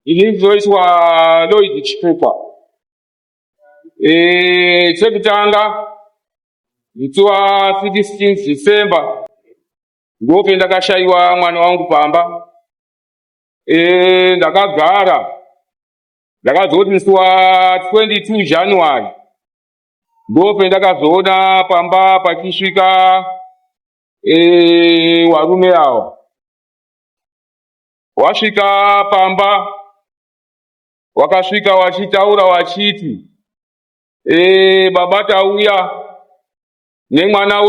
ilizoiswa Lloyd Chipupa. Chekutanga ituwa 16 December ngope ndakashaiwa mwana wangu pamba. Ndakagara ndakazoti nsuwa 22 January ngope ndakazoona pamba pachisvika warume yao wasvika pamba wakasvika wachitaura wachiti baba tauya nemwana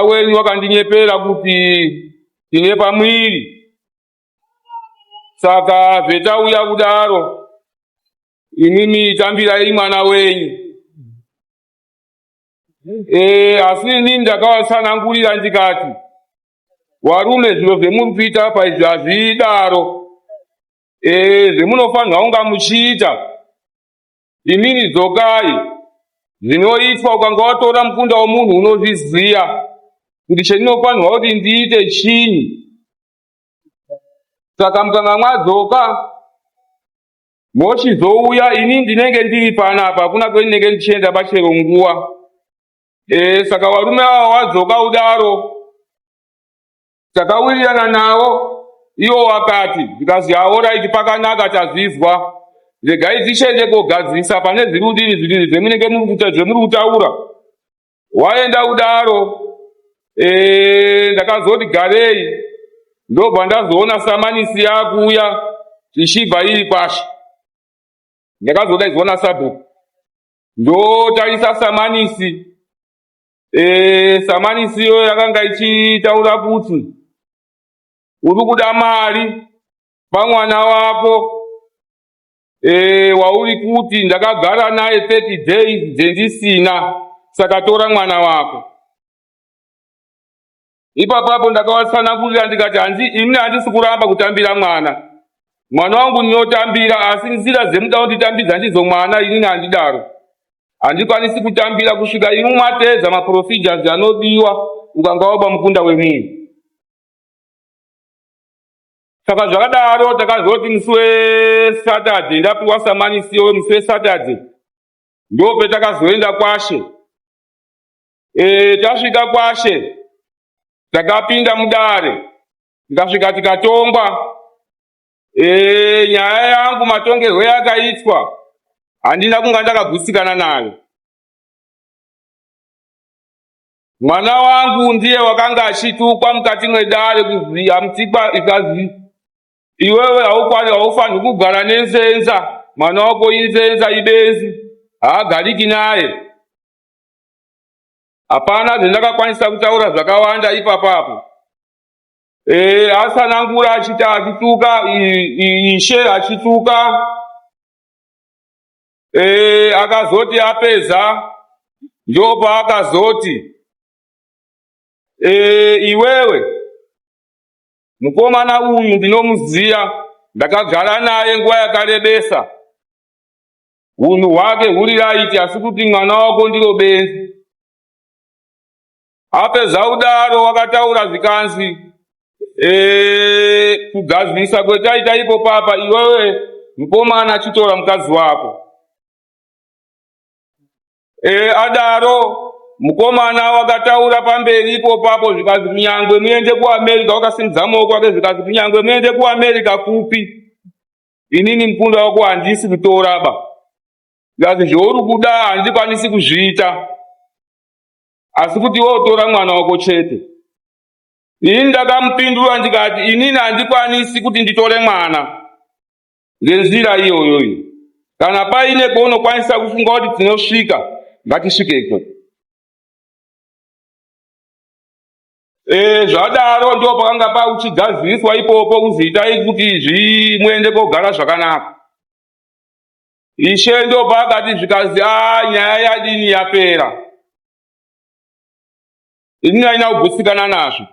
wenyu wakandinyepera kuti tine pamwiri, saka vetauya kudaro inini tambirai mwana wenyu. Asi inini ndakawatsanangurira ndikati warume zviro zvemurikuita apa izvi hazvidaro, zvemunofanirwa kunga muchiita inini dzokai. Zvinoitwa ukanga watora mukunda womunhu unozviziya kuti chendinofanirwa kuti ndiite chini. Saka mukanga mwadzoka mochizouya inini ndinenge ndiri panapa, hakuna kwendinenge ndichienda pachero nguva. Saka varume ava wadzoka kudaro takawirirana navo, ivo wakati ndikazi alright pakanaka tazvizwa, regai tichiende kogadzirisa pane zviri kudini zviri zvemunenge muri kutaura. Waenda kudaro ndakazoti garei, ndobva ndazoona samanisi yakuuya tichibva iri pashi. Ndakazodaidzwa naSabhuku ndotarisa samanisi. Samanisi iyo yakanga ichitaura kuti uri kuda mari pamwana wako wauri kuti ndakagara naye 30 days dzendisina, saka tora mwana wako. Ipapapo ndakawatsanangurira ndikati inini handisi kuramba kutambira mwana wangu ndinotambira, asi nzira dzemuda kunditambidza ndidzo mwana inini handidaro. Handikwanisi kutambira kusvika imi mwatedza maprocedures anodiwa ukanga waba mukunda wemunhu. Saka zvakadaro takazoti musi weSaturday ndapiwa samanisi musi weSaturday ndope takazoenda kwashe. Tasvika kwashe takapinda mudare tikasvika tikatongwa. Nyaya yangu matongerwo yakaitwa handina kunga ndakagutsikana nayo. Mwana wangu ndiye wakanga achitukwa mukati mwedare kuvhiya mutikwa ikazi iwewe haufanirwi kugara nenzenza, mwana wako inzenza ibenzi, haagariki naye. Hapana zvendakakwanisa kutaura zvakawanda ipapapo. Asanangura achiti achituka, ishe achituka. Akazoti apedza ndopa akazoti iwewe mukomana uyu ndinomuziya, ndakagara naye nguva yakarebesa, unhu hwake huri raiti, asi kuti mwana wako ndiro benzi. Apedza kudaro wakataura zvikanzi kugadzirisa kwetaita ipo papa, iwewe mukomana chitora mukadzi wako. Adaro mukomana wakataura pamberi ipo papo zvikanzi kunyangwe muende kuAmerica, wakasimudza maoko ake zvikanzi kunyangwe muende kuAmerica kupi, inini mukunda wako handisi kutoraba. Zvikanzi zvouri kuda handikwanisi kuzviita, asi kuti wotora mwana wako chete. Inini ndakamupindura ndikati inini handikwanisi kuti nditore mwana ngenzira iyoyo. Kana paine kwaunokwanisa kufunga kuti tinosvika, ngatisvike ikoko. Zvadaro ndo pakanga pauchigadziriswa ipopo kuzi itai kuti izvi muende kogara zvakanaka. Ishe ndo pakati zvikazi nyaya yadini yapera, inini haina kugutsikana nazvo.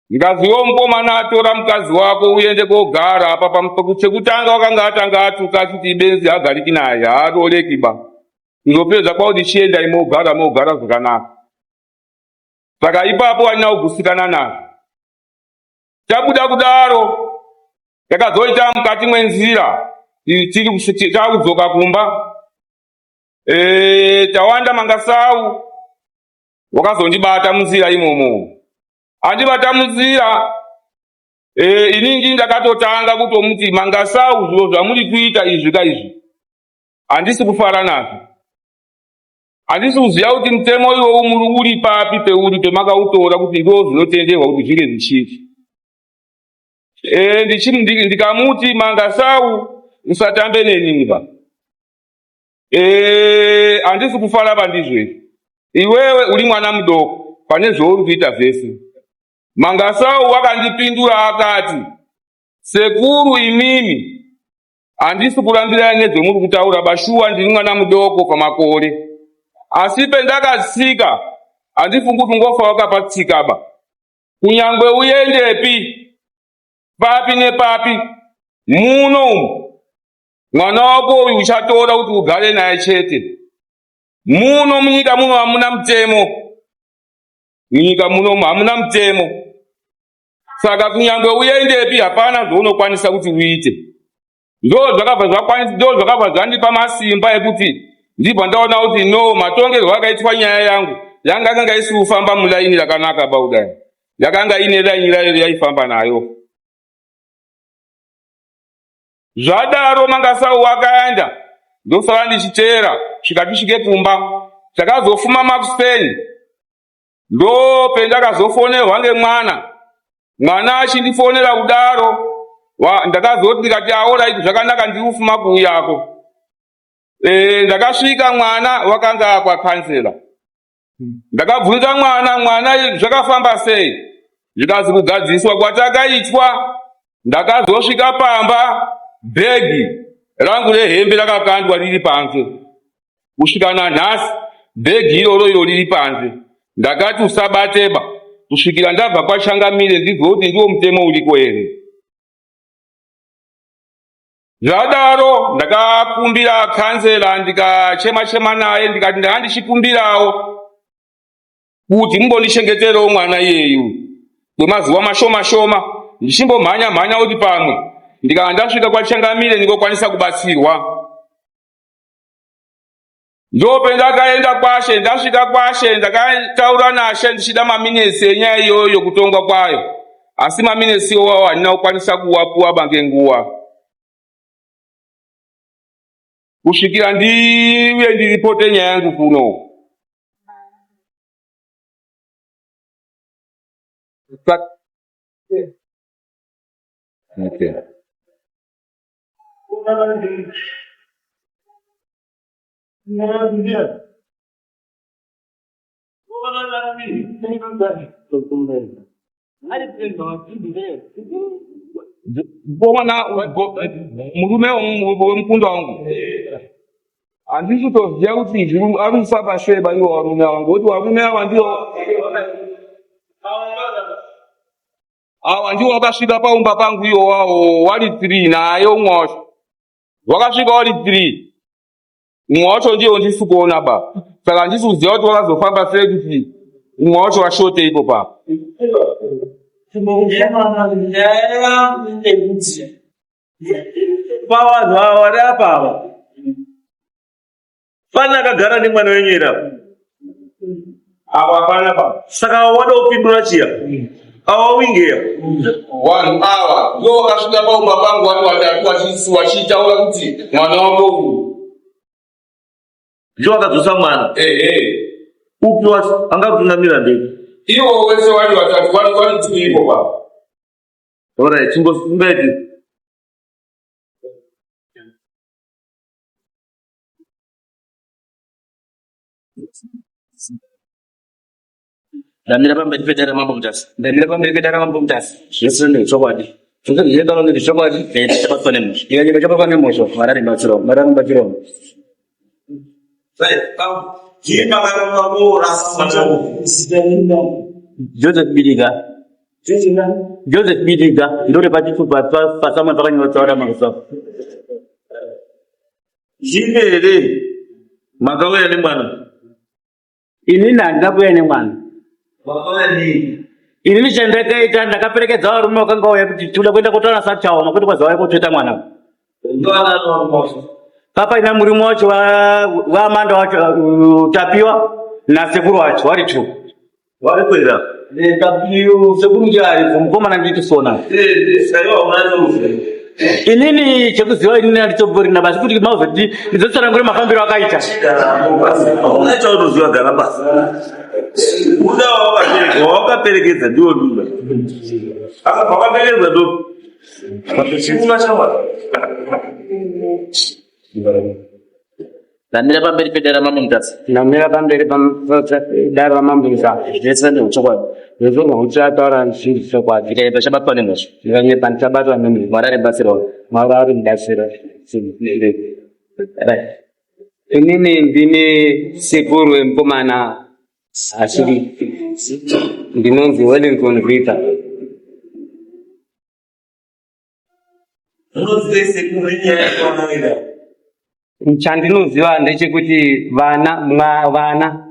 Ndikaziwo mukomana atora mukadzi wako uende kogara apa chekutanga wakanga atanga atuka achiti ibenzi hagariki naye, haarorekiba. Ndopedza kwakuti chienda mogara zvakanaka. Saka ipapo handina kugutsikana nazvo. Tabuda kudaro takazoita mukati mwenzira tiri kudzoka kumba tawanda Mangasau wakazondibata munzira imomo. Andibata munzira inini ndakatotanga kutomuti Mangasau zviro zvamuri kuita izvi kaizvi handisi kufara nazvo. Handisi kuziva kuti mutemo iwowo muri uri papi peuri pemakautora kuti ndo zvinotenderwa kuti zvinge zvichiti. Ndikamuti Mangasau usatambe nenimba. Handisi kufara pandizvo. Iwewe uri mwana mudoko pane zvouri kuita zvese. Mangasau wakandipindura akati, sekuru imimi handisi kurambira nezvemuri kutaura bashuwa ndiri mwana mudoko pamakore. Asi pendakasika handifungi kuti ngofa wakapatsikaba. Kunyangwe uyendepi papi nepapi muno mwana wako uyu uchatora kuti ugare naye chete. Muno munyika muno hamuna mutemo. Munyika muno hamuna mutemo. Saka kunyangwe uyendepi hapana zvaunokwanisa kuti uite. Ndo zvakabva zvandipa masimba ekuti ndibva ndaona kuti no matongerwo akaitwa nyaya yangu yanga isi kufamba mulaini rakanaka baudai. Yakanga ine laini rayo yaifamba nayo. Zvadaro Mangasau wakaenda ndosara ndichiteera zvikatishike kumba. Takazofuma makuseni ndo pendakazofonerwa ngemwana. Mwana achindifonera kudaro ndakazoti ndikati alright zvakanaka ndiri kufuma kuuyako. Ndakasvika mwana wakanga kwakansela. Ndakabvunza mwana zvakafamba sei. Zvikazi kugadziswa kwatakaitwa. Ndakazosvika pamba bhegi rangu rehembe rakakandwa riri panze. Kusvika nanhasi bhegi iroro riri panze. Ndakati usabateba kusvikira ndabva kwaChangamire ndizwe kuti ndiwo mutemo uriko here. Zvadaro ndakakumbira kansela ndikachema naye ndikati ndandichikumbirawo kuti mumbondichengeterawo mwana iyeyu kwemazuva mashoma ndichimbomhanya kuti pamwe ndikanga ndasvika kwaChangamire ndingokwanisa kubatsirwa. Ndo pendakaenda kwaShe, ndasvika kwaShe ndakataura naShe ndichida maminesi enyaya iyoyo kutongwa kwayo. Asi maminesi iwawo handina kukwanisa kuwapuwa ngenguva. Kusvikira ndiwe ndiripote nyaya yangu kuno. Okay. Murume wemukunda wangu handisi kutoziva kuti zviri arikufa pashweba iwo varume ava ngokuti varume ava ndiwo vakasvika paumba pangu iwowawo wari 3 naye umwe wacho wakasvika wari 3. Umwe wacho ndiwo ndisi kuona ba. Saka handisi kuziva kuti wakazofamba sei kuti umwe wacho washote ipo pa. Pavanhu ava vari apa ava pana akagara nemwana wenyera Ava hapana pa. saka wada kupindura chiya ava wingeya Vanhu ava ndiwo vakasvika paumba pangu vari 3 vachitaura kuti mwana wako uyu ndicho vakadzosa mwana upi angatungamira ndege ivo wese vari 3 vari 2 ipo pa. Alright, chingosumbaiti ndamira pamberi pedara mambo mutasi ndamira pamberi pedara mambo mutasi zvese ndezvokwadi zvose zvichitaura kuti zvokwadi chabatwa nemhosva ikanyika chabatwa nemhosva mararimbatsiro Joseph Bidiga ndore pachitupa pasama pakanyorwa tsaura Mangasau zvimere makauya nemwana inini handina kuuya nemwana makauya nei Ini chendekaita ndakaperekedza varume vakanga vauya kuti tinoda kuenda kotaura sachaoma kuti kwazauya kotsveta mwana. Papaina murume wacho waamanda wacho tapiwa nasekuru wacho vari tu. Vari kwenda. Sekuru njari mukomana nditisona. Inini chekuziva inini handitsoborina basi kuti mauzoti ndizotsanangure mafambiro akaita. Unaita unoziva gana basi. Uda wakaperekedza ndiwo duba. Wakaperekedza ndo. Ndamira pamberi pedara mamumutasi. Ndamira pamberi pedara mamumutasi. Zvese ndeuchokwadi. Zvese ndeuchataura zvinhu chokwadi. Ndikaita chabatwa nemhosva. Ndikanyepha ndichabatwa nemhosva. Mwari aribatsirawo. Mwari aribatsira. Inini ndine sekuru wemukomana asiri. Ndinonzi Wellington Rita. Unoziva sekuru nyaya kwanaida. Chandinoziva ndechekuti vana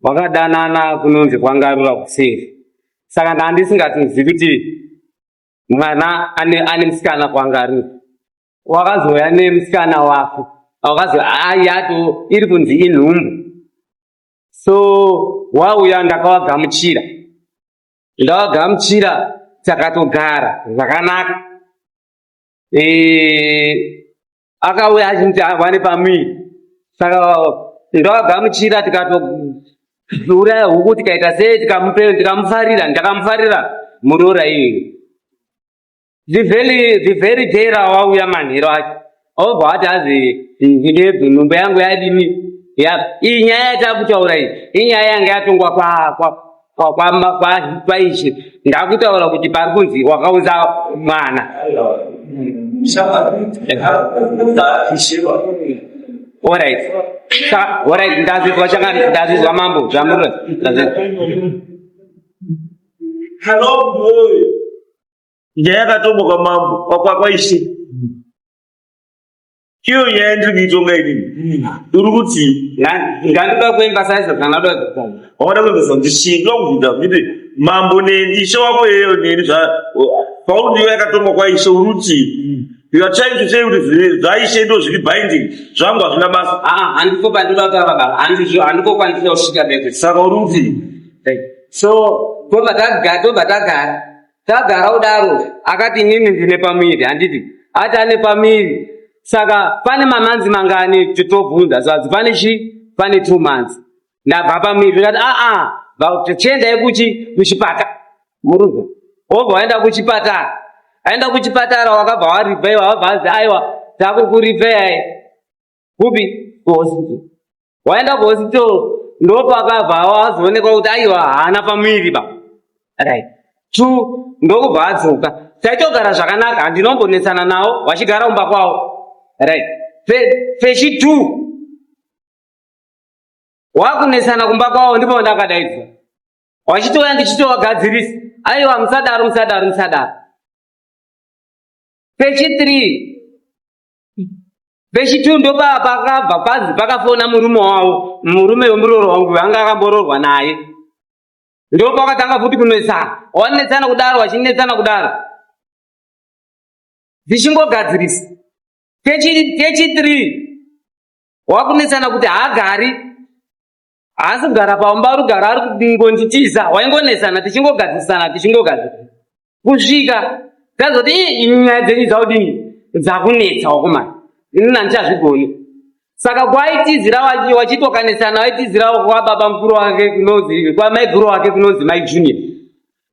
vakadanana kunonzi kwangarura kuseri. Saka ndandisingatozivi kuti mwana ane musikana kwangarura. Wakazouya nemusikana wako. Wakazi yato iri kunzi inhumbu. So wauya ndakawagamuchira. Ndawagamuchira takatogara zvakanaka. Akauya achinzi vane pamiri. Saka ndawagamuchira tikatodhura huku tikaita sei tikamufarira ndakamufarira murora iyoyo. The very day rawauya manhero acho obva ati azi ndinebvu nhumbu yangu yadini. Iyi nyaya yatakutaura iyi inyaya yanga yatongwa paizvi ndakutaura kuti pari kunzi wakaudza mwana. Alright, ndazizwa mambo zvamurora. Hello boy. Nyaya yakatomboka mambo kwakwaishi. Kiyo nyaya ndiri kuitonga ini. Uri kuti ngandoda kuemphasize kana ndoda kukoma. Wada kuemphasize ndishinga kuda kuti mambo neishe wako yeyo neni paundi yakatomboka kwaishe uri kuti you are trying to say kuti zvaishe ndo zviri binding zvangu hazvina basa. Handiko pandoda kutaura baba. Handiko kwandinoda kusvika bese. Saka uri kuti so tobva tagara udaro akati inini ndine pamiri handiti ati ane pamiri. Saka pane mamanzi mangani titobvunza zvazi pane 2 months ndabva pamiri ndikati chiendai kuchipatara murunza obva waenda kuchipatara. Aenda kuchipatara wakabva waribhaiwa wabvazi aiwa takukuribhai kupi kuhospital. Waenda kuhospital ndopakabva wazoonekwa kuti aiwa haana pamiri ba. Right. 2 ndokubva adzoka. Taitogara zvakanaka handinombonetsana nawo wachigara umba kwawo. Right. Feshi 2 wakunetsana kumba kwawo ndipo ndakadaidzwa. Wachitoya ndichitowagadzirisa. Aiwa musadaro. Feshi 3 Feshi 2 ndopakabva pazi pakafona murume wawo. Murume wemuroro wangu anga akambororwa naye. Ndopakatanga futi kunetsana. Wanetsana kudaro wachinetsana kudaro. Zvichingogadziriswa. Feshi 3 wakunetsana kuti haagari. Haasi kugara paumba ari kugara ari kungondichiza. Waingonetsana tichingogadzirisana. Kusvika tazoti nyaya dzenyu dzaudini dzakunetsa wakomana. Inini handichazvigoni. Saka kwaitizira wachitokanetsana waitizira kwa baba mukuru wake kunonzi kwa mai guru wake kunonzi mai junior.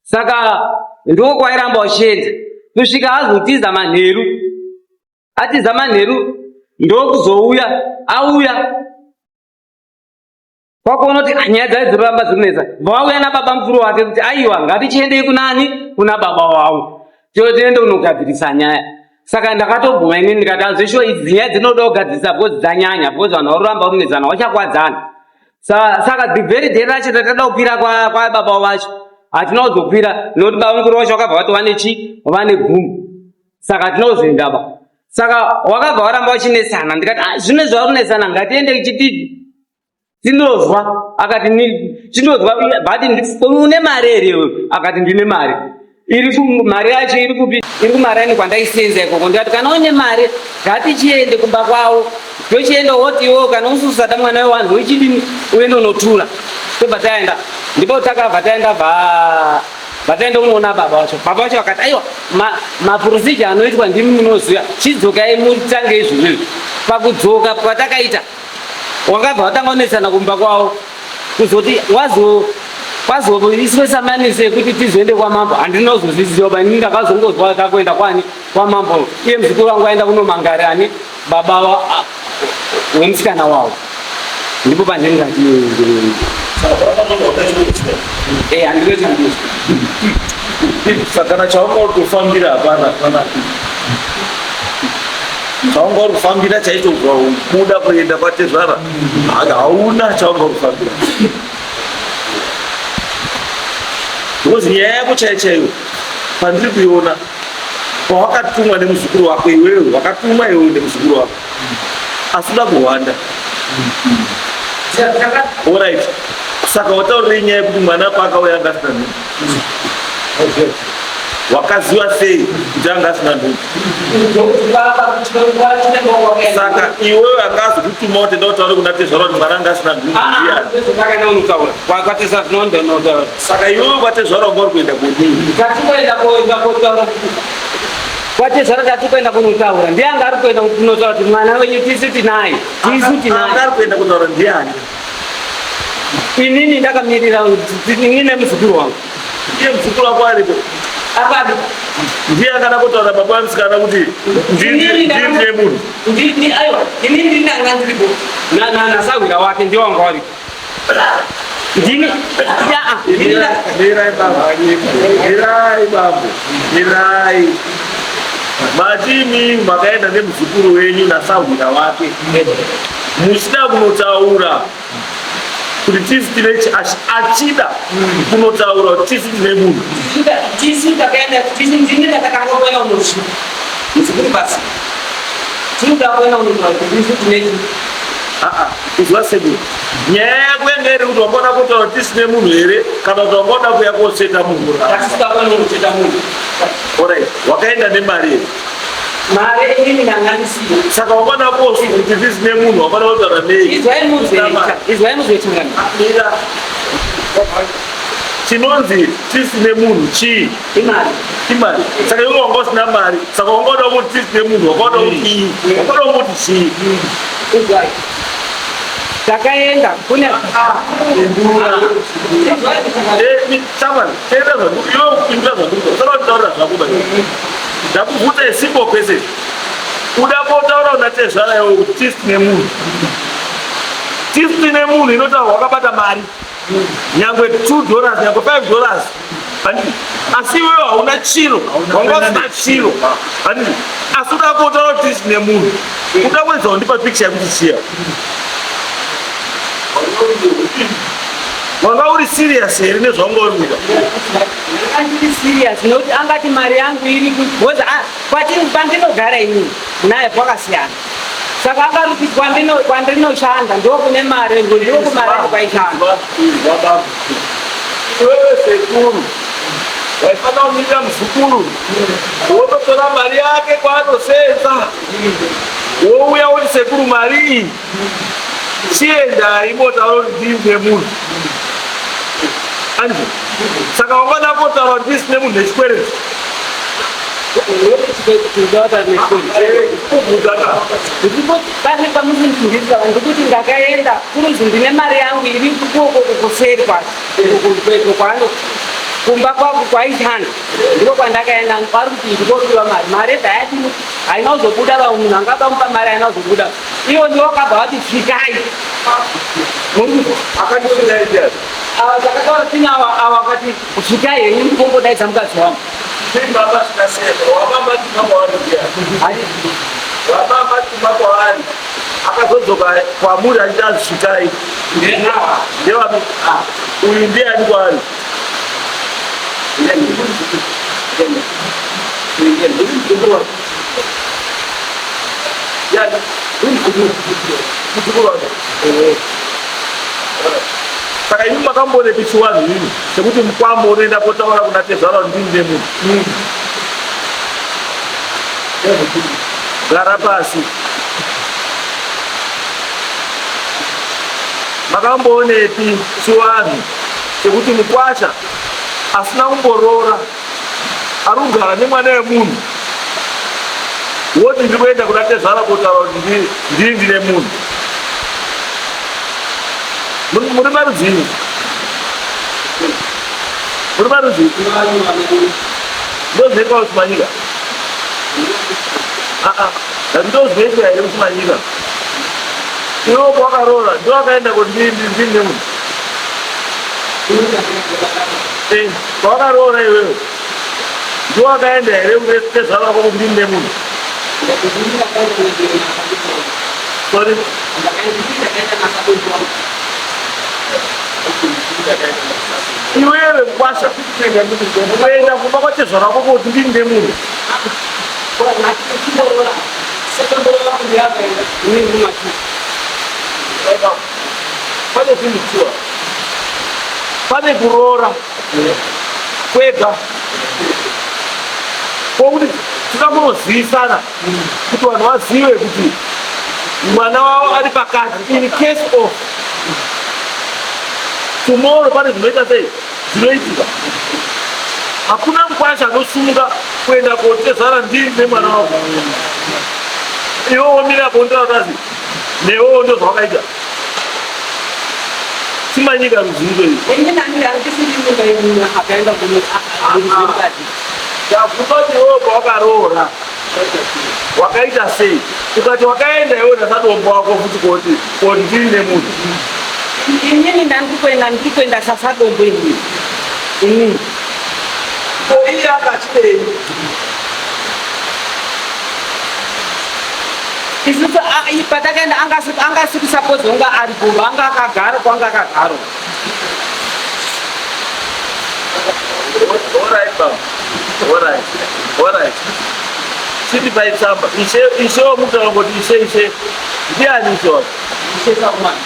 Saka ndiko kwairamba uchienda. Kusvika azotiza manheru. Atiza manheru ndokuzouya auya. Kwakuona kuti nyaya dzari dziramba dzikunetsa. Vauya nababa mukuru wake kuti aiwa ngatichiendei kunani? Kuna baba wavo. Tiende unogadzirisa nyaya. Saka ndakatobvuma inini ndikati azvisho idzi nyaya dzinoda kugadzirisa bvudzi dzanyanya bvudzi vanhu varuramba runetsana vachakwadzana. Saka the very day racho tatada kukwira kwa baba vacho hatina kuzokwira nokuti baba mukuru wacho wakabva vati vane gumu. Saka tinozoenda ba. Saka wakabva waramba wachinetsana ndikati zvino zvauri kunetsana ngatiende chitidi. Tinozwa akati tinozwa bati une mare ere iwe? Akati ndine mare. Mari yacho iri kupi? Iri kumarani kwandaisenza ikoko. Ndikati kana une mare ngatichiende kumba kwawo. Tochienda woti iwo kana ususada mwana wewanhu wechidini uende unotula. Tobva taenda. Ndipo takabva taenda vataenda unoona baba vacho. Baba vacho akati aiwa maprocedure anoitwa ndimi munoziva. Chidzokai mutange izvozvi. Pakudzoka patakaita wakabva watanga unesana kumba kwawo kuzoti wazoiswe samanise yekuti tizoende kwamambo. Handinozozviziva bani ndakazongozwa kakuenda kwani kwamambo. Iye muzukuru wangu aenda kunomangara ani baba wemusikana wawo. Ndipo pandingati handinoti sakana chaunga kufambira hapana chaunga kufambira chaito kuda kuenda kwatezvara hauna chaunga kufambira because nyaya yako chaiyo pandiri kuiona pawakatumwa nemuzukuru wako iwewe wakatuma iwewe nemuzukuru wako asida kuhwanda alright saka wataurire nyaya yekuti mwana paakauya anga asina nhuku wakaziva sei kuti anga asina nhuku saka iwewe anga azokutuma utenda kutaura kuna tezvara kuti mwana anga asina nhuku saka iwewe kwatezvara unga uri kuenda kudii kwatezvara tatikuenda kunotaura ndianga ari kuenda kunotaura kuti mwana wenyu tisu tinaye anga ari kuenda kutaura ndiani inini ndakamirira inine muzukuru wangu. Iye muzukuru wako aripo akadi ndiye akada kutaura baba vamusikana kuti ndiri munhu aiwa inini ndinanga ndiripo nasawira wake ndiye wanga waripo ndirai matimi makaenda nemuzukuru wenyu nasawira wake musida kunotaura kuti tisi tine achida kunotaura kuti tisi tine munhu kuzwa sedu nyaya yako yanga iri kuti wangoda kutaura kuti tisine munhu here kana kuti wangoda kuya koseta munhu orit wakaenda nemari here mare inini nanganisira saka wakada kosi kuti tisine munhu wakada kutaura nei chinonzi tisine munhu chii imari saka iwe wanga usina mari saka wangoda kuti tisine munhu wakada kuti wakada kuti chii takaenda kune chamani tenda zvanduko iwe kupindura zvanduko saka kutaura zvakuba ndakubvunza isimbo kwese uda kotaura una tezvara iwe kuti tisine munhu inotaura wakabata mari nyangwe $2 nyangwe $5 asi iwewe hauna chiro wanga usina chiro asi uda kotaura kuti tisine munhu uda kuedza kundipa picha yekuti chiya wanga uri serious here nezvaunga uri kuita andiri serious nokuti angati mari yangu iri because pandinogara inini naye kwakasiyana saka angaruti kwandinoshanda ndokune mari ndokumari kwaishanda iwewe sekuru waifana kumirira muzukuru wototora mari yake kwaanosenza wouya uri sekuru mari iyi chienda imotaura kuti ndine munhu andi saka wangada kotaura kuti ndisine munhu nechikwereti pane pamusindifundisa ndikuti ndakaenda kuruzi ndine mari yangu iri kuseri kwano kumba kwako kwaishanda ndiko kwandakaenda kwari kuti ndikopiwa mari dzayadini haina kuzobuda munhu angabamupa mari haina kuzobuda iwo ndiwo wakabva vati svikai takataura tini avakati svikai henyu ndikongodaidza mukadzi wangu akazodzoka kwamuri achiti azvisvikai ndevapi uyu ndiani kwaari Saka imi makambone pichiwanhu ini chekuti mukwambo unoenda kotaura kuna Tezara ndini nemunhu. Gara pasi. Makamboonepi chiwanhu chekuti mukwasha asina kumboroora ari kugara nemwana wemunhu woti ndiri kuenda kuna Tezara kotaura kuti ndiri ndine munhu. Muri marudzini? Muri marudzini? Ndozveka kuti manyika? Ndozveka here kuti manyika? Iwo kwakaroora ndo akaenda kuti ndiri ndine munhu. Kwakaroora iwewe ndo akaenda here kuti Tezara kuti ndiri ndine munhu. Sorry. Iwewe mukwasha ukaenda kumba kwaTezara kuti ndiri ndine munhu. Pane zvimutiwa, pane kuroora kwega kwokuti tingambozivisana kuti vanhu vazive kuti mwana wavo ari pakati. In case of tomorrow pane zvinoita sei zvinoitika. Hakuna mukwasha anosunga kuenda koTezara ndiri nemwana wavo. Iwo womira pondotazi newewo ndozvawakaita. Chimanyika ruzivo iri. Ndakutoti iwewe pawakaroora wakaita sei. Ukati wakaenda iwewe nasadombo wako futi koti ndiri nemunhu. Inini ndandikuenda sasadombo inini. Iye akachidei. Isusu patakaenda angasi kusapoza unga ari gomba anga akagara kwanga akagara. Alright. Chiti paitsamba. Ishe womutaura kuti ishe. Ndiani ishe wako? Ishe Saumani.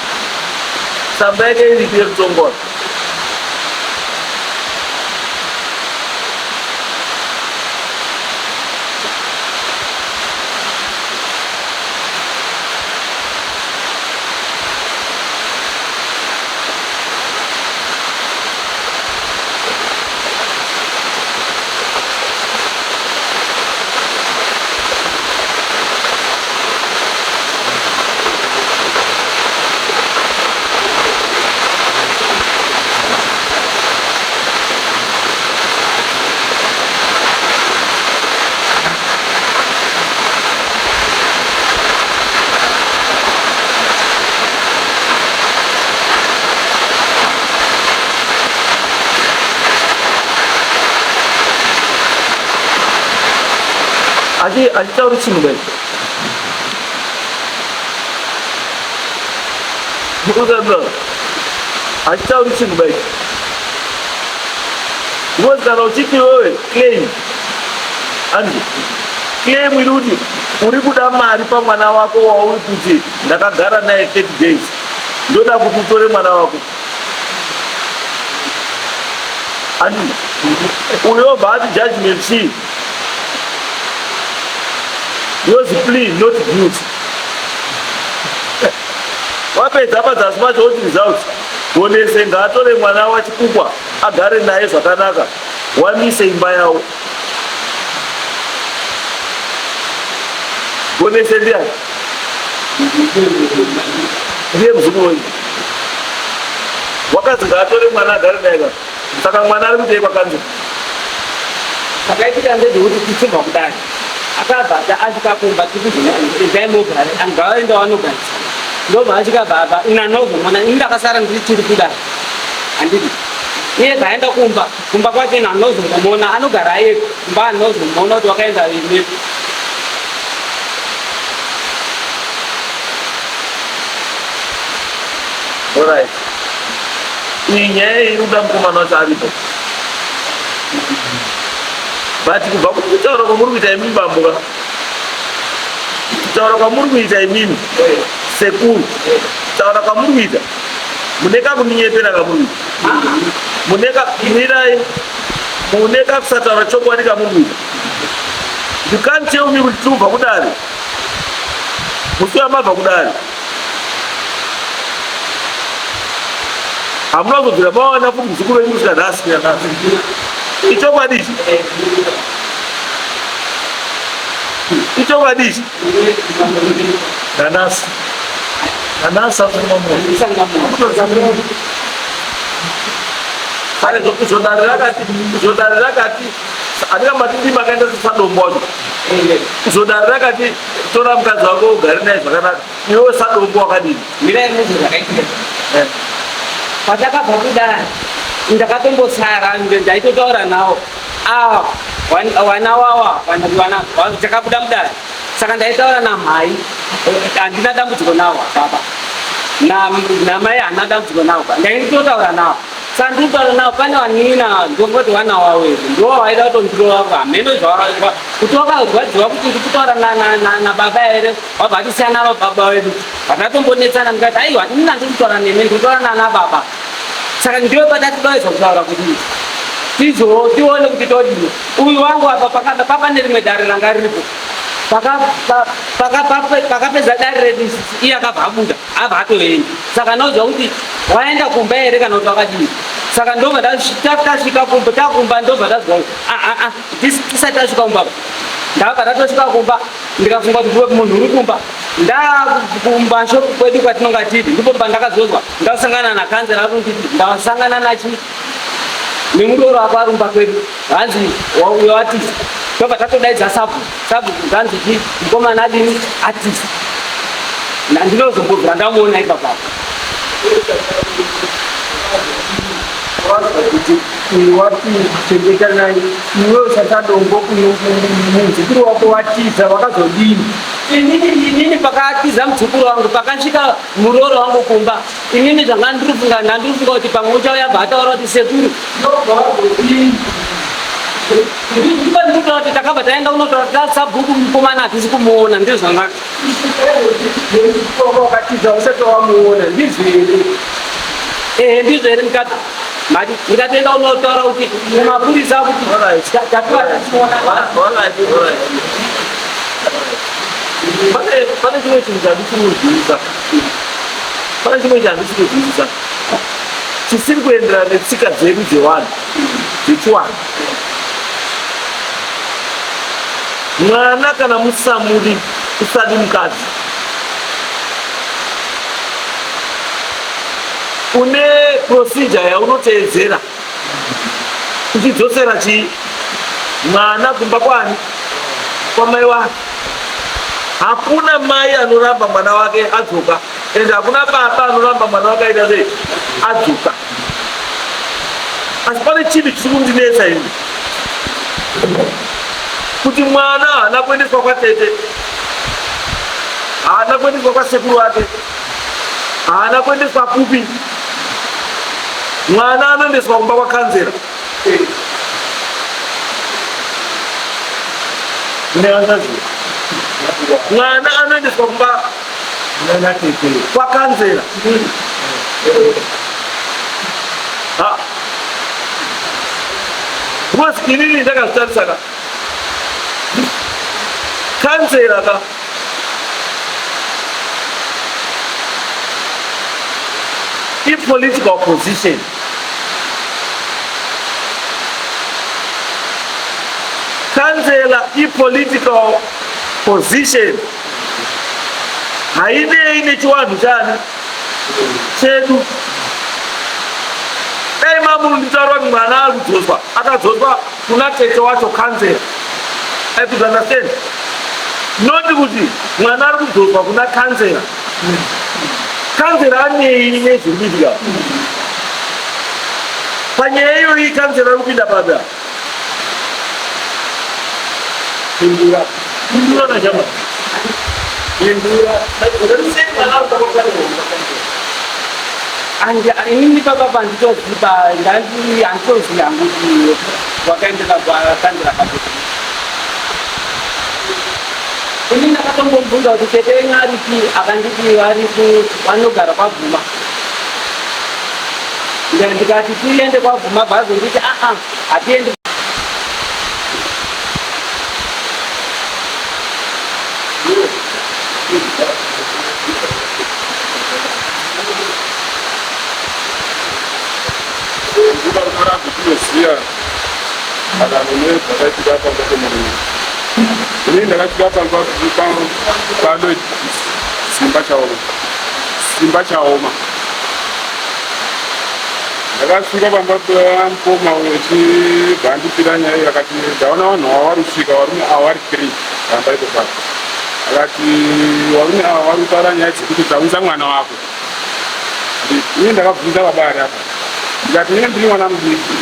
Tsamba yake iripi yekutongola? Achitauri chinhu kudai. Mukuzarura. Achitauri chinhu kudai. Because kana uchiti wewe claim. Andi. Claim iri kuti uri kuda mari pamwana wako wauri kuti ndakagara naye 30 days. Ndoda kuti utore mwana wako. Andi. Uyo bhati judgment sheet. Yours plea not guilty. Wapedza padzasi pacho woti result wonese ngaatore mwana wachikukwa agare naye zvakanaka wamise imba yawo. Wonese ndiani? Ndiye muzukuru wenyu. Wakazi ngaatore mwana agare naye ka. Saka mwana ari kutei kwakanzi. Pakaitika ndezvekuti tichibva kudai. Akabva asvikakumba tikuzvizai mogara angaenda wanogarisa ndobva asvika baba inanozomona ini ndakasara ndiri tiri kudai handiti iye kaenda kumba kwake nanozomona anogara iye kumba anozomona kuti wakaenda ine. Alright. Iyi nyaya iri kuda mukomana wacho aripo. But kubva kutaura kwamuri kuita imini bambuka. Kutaura kwamuri kuita imini sekuru. Kutaura kwamuri kuita muneka kuninyepera kamunhu muneka mirai muneka kusataura chokwadi kamunhu. You can't tell me kuti tubva kudare musuya mabva kudare hamuna kuzobvira mawana futi muzukuru wenyu kusvika nhasi yanhasi ichokwadi ichi ichokwadi ichi nanasi nanasi zvodare rakati andika matindi makaenda sesadombo zvodare rakati tora mukadzi wako ugari naye zvakanaka iwewe sadombo wakadini mirai nezvo zvakaitika patakabva kudare ndakatombosara ndaitotaura nawo wana wawa takabuda mudare saka ndaitaura namhai handina dambudziko nawo baba namai hana dambudziko nawo ndaitotaura nawo saka nditotaura nawo pane wanina ndongoti wana wawezu ndo waida kutondirova hameno kuti wakarwadziwa kuti ndikutaura nababa here wabva atisiyana nababa wedu vatatombonesana ndikati aiwa inina ndikutaura neme ndikutaura nanababa saka ndiwe patatidoedza kutaura kuti tione kuti todini uyu wangu apa papa nerimwe dare ranga riripo pakapedza dare redu iye akabva abuda abva atoenda saka ndozva kuti waenda kumba here kana kuti wakadini saka ndobva tasvika kumba takumba ndobva tazwa tisati tasvika kumba ndabva tatosvika kumba ndikafunga kuti munhu uri kumba ndakumba shopu kwedu kwatinonga tiri ndipo pandakazozwa ndasangana nakanzera arunditi ndasangana nachi nemudoro ako arumba kwedu hanzi uyo atisi tobva tatodaidza sabu kuganzi chi mukomana adini atisi ndinozombobvira ndamuona ipapapa kuti wati chengeta naye iwe usatadombo muzukuru wako watiza wakazodini inini pakatiza mudzukuru wangu pakasvika muroro wangu kumba inini zvanga ndirifunga kuti pamwe uchauya bataura kuti sekuru ndikutaura kuti takabva taenda kunotaura kuti sabhuku mukomana hatisi kumuona ndizvanga wakatiza usati wamuona ndizvere ndizvere ndikatoenda kunotaura kuti mumapurisa kuti pane chimwe chinhu chandisikuziisa chisiri kuenderana netsika dzedu dzevanhu dzechiwanhu. Mwana kana musamuri usadi mukadzi une procedure yaunoteedzera uchidzosera mwana kumba kwani kwamai wake. Hakuna mai anoramba mwana wake adzoka ende hakuna baba anoramba mwana wake aita sei adzoka. Asi pane chinhu chiri kundinetsa ini kuti mwana haana kuendeswa kwatete, haana kuendeswa kwasekuru wake, haana kuendeswa kupi. Mwana anoendeswa kumba kwakanzera. Mwana anoendeswa kumba kwakanzera. Because inini ndakazvitarisaka kanzera ka political position. Kanzera political position hainei nechiwanhu chani chedu. Dai mamunhu nditaura kuti mwana ari kudzoswa akadzoswa kuna tete wacho kanzera. I could understand. Not kuti mwana ari kudzoswa kuna kanzera. Kanzera anei nezviriitika panyaya iyoyi. Kanzera ari kupinda pabva pindura nachama inini papapa handitoziva handitoziva kuti wakaendera kwakanzera kapeta. Ini ndakatombobvunza kuti tete wenyu aripi, akanditi vanogara kwaguma. ndikati tiende kwaguma bhazi nditi hatiendi. ndinoziya akanone dzakaitika pangatomurimi ini ndakasvika pano simba chaoma ndakasvika pamba pamukoma wechibhandipira nyaya akati ndaona vanhu ava varusvika varume ava vari 3 pamba ipo papo akati varume ava vari kutaura nyaya dzekuti taunza mwana wako. Ini ndakabvunza vabari apa ndikati ine ndiri mwana mudiki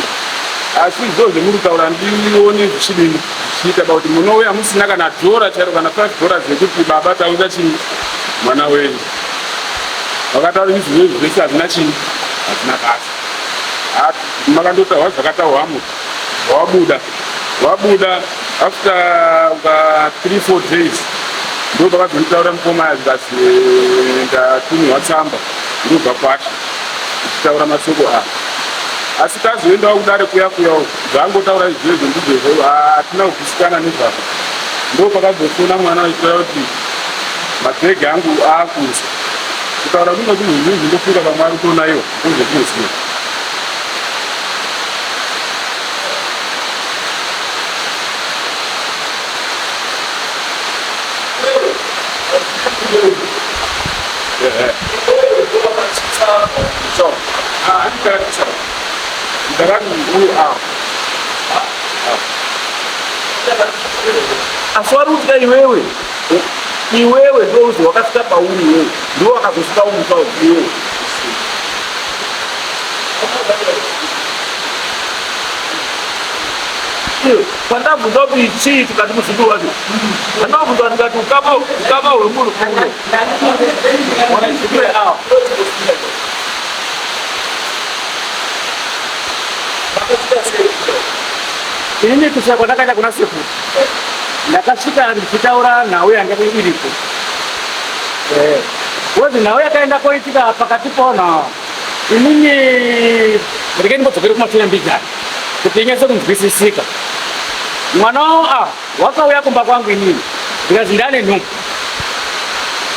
asi izvozvo muri kutaura ndione zvichidini zvichiita kuti munouya musina kana dhora chairo kana $5 zekuti baba taunza chini mwana wenyu. Vakataura izvozvo zvese hazvina chini hazvina basa makandotaurwa zvakataurwamo wabuda after 3-4 days ndo pakazonditaura mukoma zvikasi ndatumirwa tsamba ndobva kwacho ichitaura masoko aya asi tazoendawo kudare kuyakuyawo zvangotaura izvezvo ndizvezvo hatina kugusikana nezvavo. Ndo pakazofona mwana achitaura kuti mabhegi angu aakunza kutaura kuno kuti zvinhu ndofika pamwari kuonaiwa ndozvetinoziva. asi warutika iwewe ndouzi wakasvika pauri iwewe ndo wakazosvika umuka iwewe pandabvunza kuti chii tikati muzvindu wacho andabvunza ndikati ukama hwemunhu ini kusvika kwandakaenda kuna sekuru ndakasvika ndichitaura nhau yanga iripo wezi nhau yakaenda koitika pakati pona inini ndike ndimbodzokere kumashure mbijani kuti inyase kunzwisisika. Mwana wakauya kumba kwangu inini ndikazi ndane nhumbu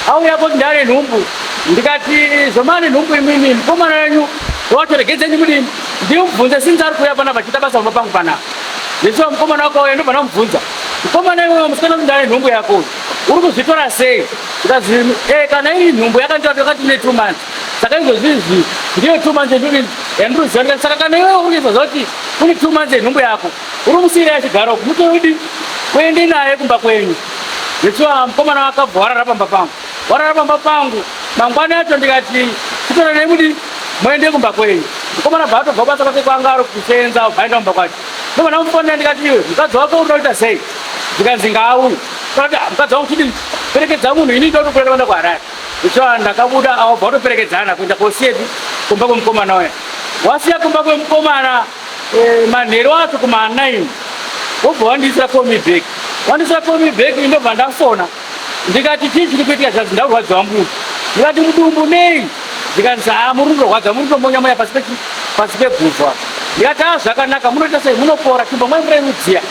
auya kuti ndane nhumbu ndikati zvomane nhumbu imini mukomana wenyu watoregedzeni mudini ndimubvunze sinzi ari kuuya panapa chiita basa kumba pangu panapa ndisiwa mukomana wakauya ndobva ndamubvunza mukomana iwewe musikana kuti ndane nhumbu yako uri kuzvitora sei ndikazi kana iri nhumbu yakandiwa yakati ine 2 months saka izvozvizvi ndiyo 2 months yandiriziva ndikati saka kana iwewe uri kuziva kuti kune 2 months yenhumbu yako uri musiyira yachigaro kumutoudi kuende naye kumba kwenyu ndisiwa mukomana wakabva warara pamba pangu mangwani acho ndikati kutora nemudi muende kumba kwenyu mukomana bva atobva basa kwake kwanga ari kusenza bvaenda kumba kwacho ndobva ndamufonera ndikati iwe mukadzi wako uri kuita sei ndikanzi ngaauye mukadzi wangu chidi perekedza munhu ini ndoda kuenda kuenda kuharare ndisiwa ndakabuda awabva watoperekedzana kuenda kosiyeti kumba kwemukomana uya wasiya kumba kwemukomana manheru acho kuma9 wobva wandiisira komi bheki ndobva ndafona ndikati chii chiri kuitika zvazi ndarwadziwa mbuzi ndikati mudumbu nei ndikanzi muri kundorwadza muri kutombonya pasi peguvha ndikati zvakanaka munoita sei munopora chimbomwa mvura inodziya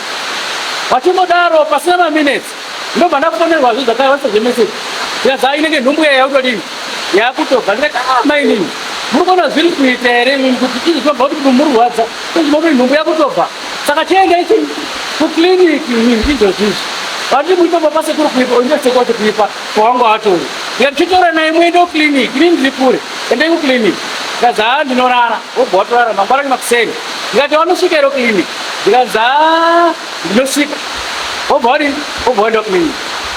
wachimbodaro pasina maminutes ndobva ndafonerwazvo zvakawasa zvemeseji ndikazi inenge nhumbu yautodini yakutobva ndikati mainini muri kuona zviri kuita here kuti chii zvinobva kuti murwadza izvinokuti nhumbu yakutobva saka chienda ichi kukliniki izvozvizvi vati mutombo pasekuru kuipa unosekwacho kuipa kwawanga watori ndikati chitora naye muende kukliniki ini ndiri kure endei kukliniki ndikazi ndinorara wobva watorara mangwanani makuseni ndikati wanosvika iro kliniki ndikazi ndinosvika wobva wadini wobva waenda kukliniki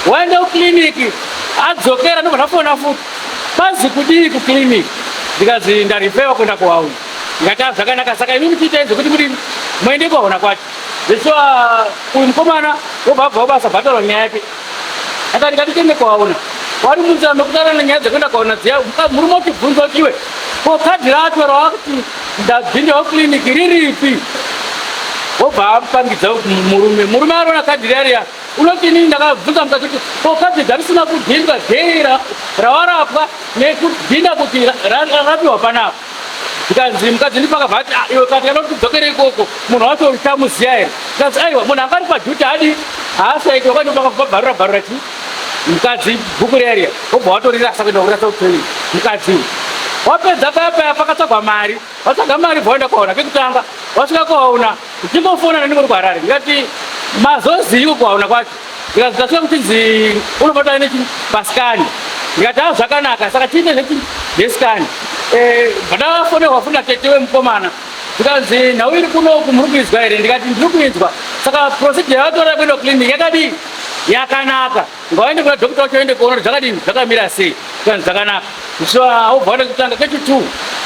waenda kukliniki adzokera ndobva ndafona futi bazi kudii kukliniki ndikazi ndaripeiwa kuenda kuhaundi ndikati zvakanaka saka imi muchiitaidzo kuti mudini muende kuhauna kwacho ndisiwa uyu mukomana wobva basa bhatorwa nyaya yake aka ndikati tiende kuhauna wari munzira mekutaura nenyaya dzekuenda kuhauna dziya murume uchibvunza kuti iwe ko kadhi racho rawakuti ndabvindewo kliniki riripi wobva apangidza murume ariona kadhi riya unoti inini ndakabvunza mukati kuti ko kadhi darisina kudhindwa dhei rawarapwa nekudhinda kuti rapiwa panapa Zvikanzi mukadzi ndipakabva ati iwe kati kana kuti udzokere ikoko munhu wacho uchamuziya here. Zvikanzi aiwa munhu angari padhuti adi haasaiti wakati pakabvarura chi mukadzi bhuku riya wobva watorirasa kuenda kurasa kutraining. Mukadzi wapedza paya pakatsvagwa mari watsvaga mari bvaenda kwaona kekutanga wasvika kwaona uchingofona nendingori kuHarare ndikati mazozivi kwaona kwacho ndikati tasvika kuchinzi unobata nechi paskani ndikati zvakanaka saka chiite nechidesikani vadafonerwa funa tete wemukomana ndikanzi nhau iri kunoku muri kuizwa here ndikati ndiri kuinzwa saka procedure yavatora kuenda kuclinic yakadii yakanaka ngawaende kuna dhokota wacho ende kuona kuti zvakadini zvakamira sei ndikanzi zvakanaka so wobva waenda kutanga kechi2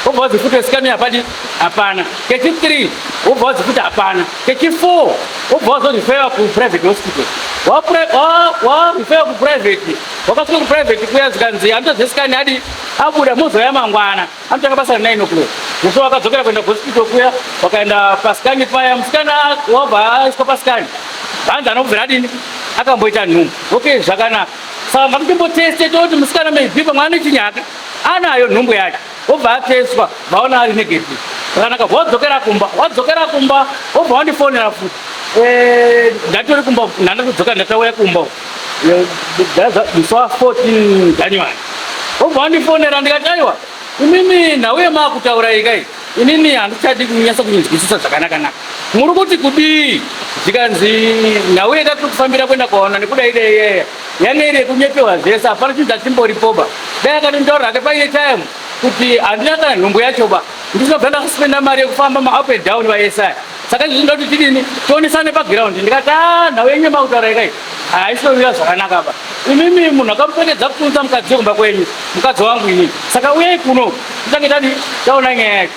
wobva wadzifuta sikani yapadi hapana kechi3 wobva wadzifuta hapana kechi4 wobva wazorifewa kuprivate hospital warifewa kuprivate wakasvika kuprivate kuya zikanzi anotozesikani adi abuda muzoya mangwana anotanga basa re9 o'clock so wakadzokera kuenda kuhospital kuya wakaenda pasikani paya musikana wabva aiswa pasikani hanzi anokubvira adini akamboita nhumbu okay zvakanaka saka ngatimboteste toti musikana maybe pamwe ane chinyaka anayo nhumbu yacho wobva ateswa vaona ari negative zvakanaka wadzokera kumba wobva wandifonera futi ndatori kumba nhandakudzoka ndatauya kumba musi wa14 January wobva wandifonera ndikati aiwa imimi nhauye maakutaura ikai inini handichadi kunyasa kunyinzwisisa zvakanaka-naka muri kuti kudii zvikanzi nhau yatati kufambira kuenda kwaona nekuda iyeyeya yange iri kunyepewa zvese hapana chinhu chatimboripoba dai akati ndaura hake paine time kuti handina kana nhumbu yachoba ndisinobva ndakuspenda mari yekufamba maup and down vaesaya saka izvi zvinda kuti tidini tionesane pagiraundi ndikati nhau yenyu makutaura ikai haisovira zvakanaka ba imimi munhu akamupengedza kutunza mukadzi wekumba kwenyu mukadzi wangu inini saka uyai kuno titange tadi taona nyaya yacho